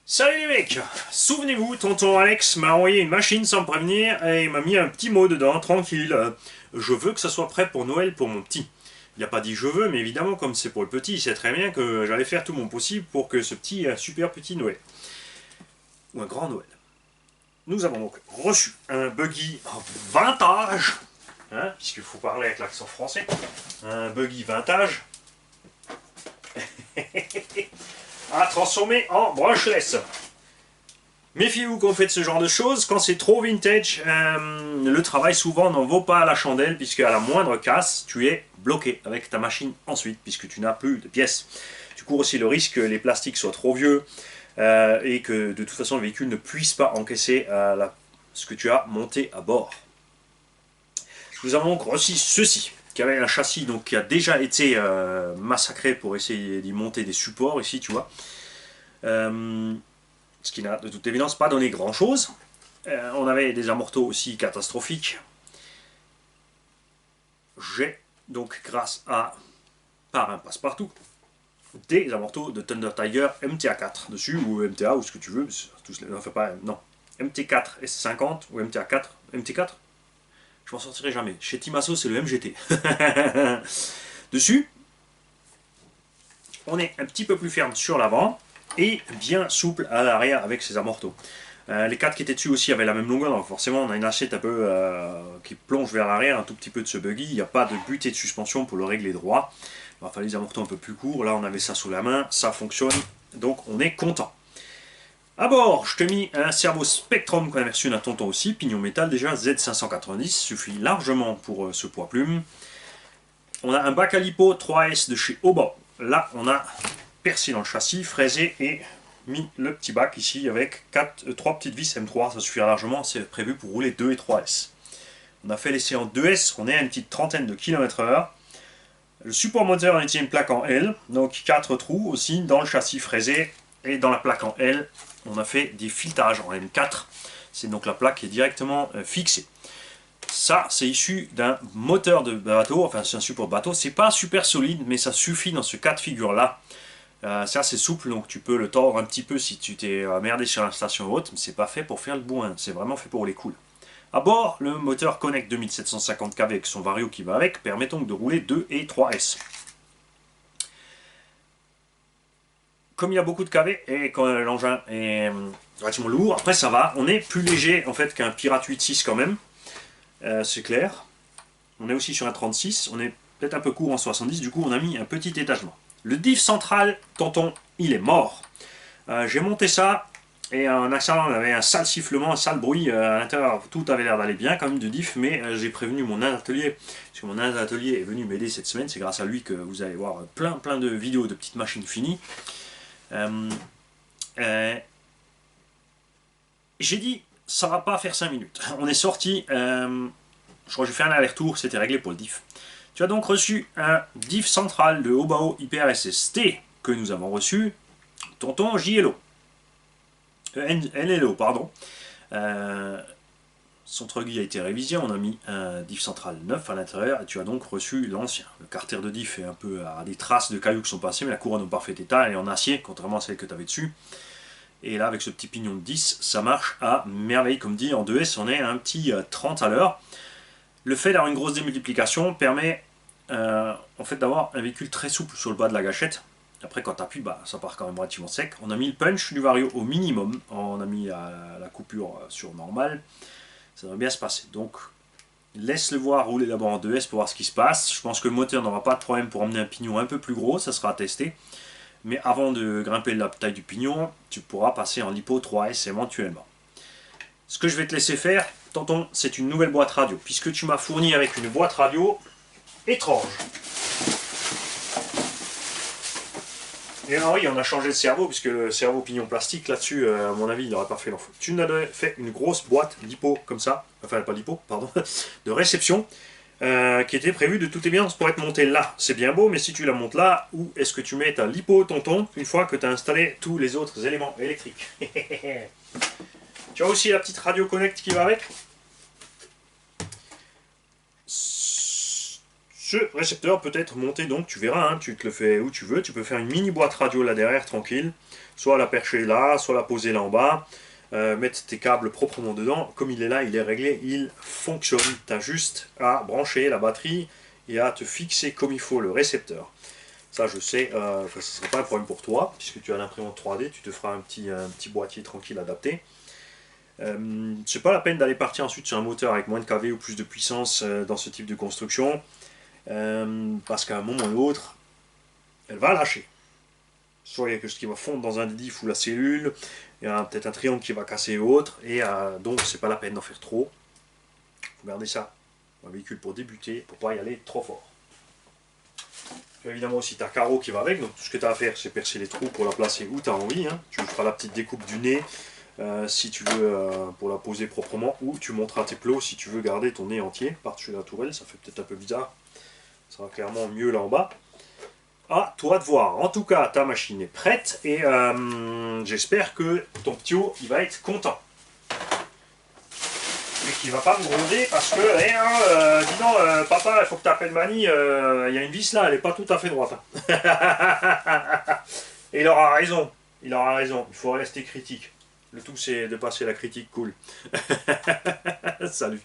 Salut les mecs! Souvenez-vous, tonton Alex m'a envoyé une machine sans me prévenir et il m'a mis un petit mot dedans, tranquille. Je veux que ça soit prêt pour Noël pour mon petit. Il n'a pas dit je veux, mais évidemment, comme c'est pour le petit, il sait très bien que j'allais faire tout mon possible pour que ce petit ait un super petit Noël. Ou un grand Noël. Nous avons donc reçu un buggy vintage, hein, puisqu'il faut parler avec l'accent français. Un buggy vintage à transformer en brushless. Méfiez-vous quand vous faites ce genre de choses, quand c'est trop vintage, le travail souvent n'en vaut pas la chandelle, puisque à la moindre casse, tu es bloqué avec ta machine ensuite, puisque tu n'as plus de pièces. Tu cours aussi le risque que les plastiques soient trop vieux, et que de toute façon le véhicule ne puisse pas encaisser ce que tu as monté à bord. Nous avons donc reçu ceci, qui avait un châssis donc, qui a déjà été massacré pour essayer d'y monter des supports, ici tu vois. Ce qui n'a de toute évidence pas donné grand chose. On avait des amortos aussi catastrophiques. J'ai donc grâce à par un passe-partout des amortos de Thunder Tiger MTA4 dessus, ou MTA, ou ce que tu veux, enfin pas, non, MT4 S50 ou MTA4, MT4, je m'en sortirai jamais. Chez Timasso c'est le MGT. Dessus, on est un petit peu plus ferme sur l'avant, et bien souple à l'arrière avec ses amortos. Les 4 qui étaient dessus aussi avaient la même longueur, donc forcément on a une assiette un peu qui plonge vers l'arrière un tout petit peu de ce buggy. Il n'y a pas de butée de suspension pour le régler droit. Il va falloir les amortos un peu plus courts. Là on avait ça sous la main, ça fonctionne, donc on est content. A bord, je te mis un servo Spectrum qu'on avait reçu d'un tonton aussi, pignon métal déjà, Z590, suffit largement pour ce poids plume. On a un bac à lipo 3S de chez Oba. Là on a percé dans le châssis, fraisé et mis le petit bac ici avec 3 petites vis M3, ça suffira largement, c'est prévu pour rouler 2 et 3S. On a fait l'essai en 2S, on est à une petite trentaine de km/h. Le support moteur, on était une plaque en L, donc 4 trous aussi dans le châssis fraisé, et dans la plaque en L, on a fait des filetages en M4, c'est donc la plaque qui est directement fixée. Ça, c'est issu d'un moteur de bateau, enfin c'est un support de bateau, c'est pas super solide, mais ça suffit dans ce cas de figure-là. Ça c'est souple, donc tu peux le tordre un petit peu si tu t'es merdé sur la station haute, mais c'est pas fait pour faire le bourrin, c'est vraiment fait pour rouler cool. A bord, le moteur Connect 2750 kV avec son vario qui va avec, permet donc de rouler 2 et 3S. Comme il y a beaucoup de kV et quand l'engin est relativement lourd, après ça va, on est plus léger en fait qu'un Pirate 8.6 quand même, c'est clair. On est aussi sur un 36, on est peut-être un peu court en 70, du coup on a mis un petit étagement. Le diff central, tonton, il est mort. J'ai monté ça, et en accélérant, on avait un sale sifflement, un sale bruit à l'intérieur. Tout avait l'air d'aller bien quand même de diff, mais j'ai prévenu mon atelier, parce que mon atelier est venu m'aider cette semaine. C'est grâce à lui que vous allez voir plein de vidéos de petites machines finies. J'ai dit, ça va pas faire 5 minutes. On est sorti, je crois que j'ai fait un aller-retour, c'était réglé pour le diff. Tu as donc reçu un diff central de Hobao HyperSST que nous avons reçu, tonton JLO. NLO, pardon. Son truc a été révisé, on a mis un diff central neuf à l'intérieur et tu as donc reçu l'ancien. Le carter de diff est un peu à des traces de cailloux qui sont passés, mais la couronne en parfait état, elle est en acier, contrairement à celle que tu avais dessus. Et là, avec ce petit pignon de 10, ça marche à merveille. Comme dit, en 2S, on est à un petit 30 à l'heure. Le fait d'avoir une grosse démultiplication permet en fait d'avoir un véhicule très souple sur le bas de la gâchette. Après, quand tu appuies, bah, ça part quand même relativement sec. On a mis le punch du vario au minimum. On a mis la coupure sur normal. Ça devrait bien se passer. Donc, laisse-le voir rouler d'abord en 2S pour voir ce qui se passe. Je pense que le moteur n'aura pas de problème pour emmener un pignon un peu plus gros. Ça sera à tester. Mais avant de grimper la taille du pignon, tu pourras passer en lipo 3S éventuellement. Ce que je vais te laisser faire, tonton, c'est une nouvelle boîte radio. Puisque tu m'as fourni avec une boîte radio étrange. Et alors oui, on a changé de cerveau, puisque le cerveau pignon plastique, là-dessus, à mon avis, il n'aurait pas fait l'enfant. Tu nous as fait une grosse boîte d'hypo, comme ça, enfin pas d'hypo, pardon, de réception, qui était prévue de toute évidence pour être montée là. C'est bien beau, mais si tu la montes là, où est-ce que tu mets ta lipo, tonton, une fois que tu as installé tous les autres éléments électriques? Tu as aussi la petite radio connect qui va avec. Ce récepteur peut être monté, donc tu verras, hein, tu te le fais où tu veux, tu peux faire une mini boîte radio là derrière, tranquille. soit la percher là, soit la poser là en bas, mettre tes câbles proprement dedans. Comme il est là, il est réglé, il fonctionne. Tu as juste à brancher la batterie et à te fixer comme il faut le récepteur. Ça, je sais, ce ne sera pas un problème pour toi, puisque tu as l'imprimante 3D, tu te feras un petit boîtier tranquille adapté. C'est pas la peine d'aller partir ensuite sur un moteur avec moins de kV ou plus de puissance dans ce type de construction, parce qu'à un moment ou l'autre, elle va lâcher. Soit il y a quelque chose qui va fondre dans un des diffs ou la cellule, il y a peut-être un triangle qui va casser ou autre, et donc c'est pas la peine d'en faire trop. Il faut garder ça, un véhicule pour débuter, pour pas y aller trop fort. Tu as évidemment aussi ta carreau qui va avec, donc tout ce que tu as à faire c'est percer les trous pour la placer où tu as envie. Hein. Tu feras la petite découpe du nez si tu veux pour la poser proprement, ou tu monteras tes plots si tu veux garder ton nez entier par-dessus la tourelle, ça fait peut-être un peu bizarre. Ça sera clairement mieux là en bas. À toi de voir. En tout cas, ta machine est prête et j'espère que ton petit haut il va être content. Et qu'il va pas me gronder parce que, dis donc, papa, il faut que tu appelles Mani, il y a une vis là, elle est pas tout à fait droite. Et il aura raison, il aura raison, il faut rester critique. Le tout c'est de passer la critique cool. Salut.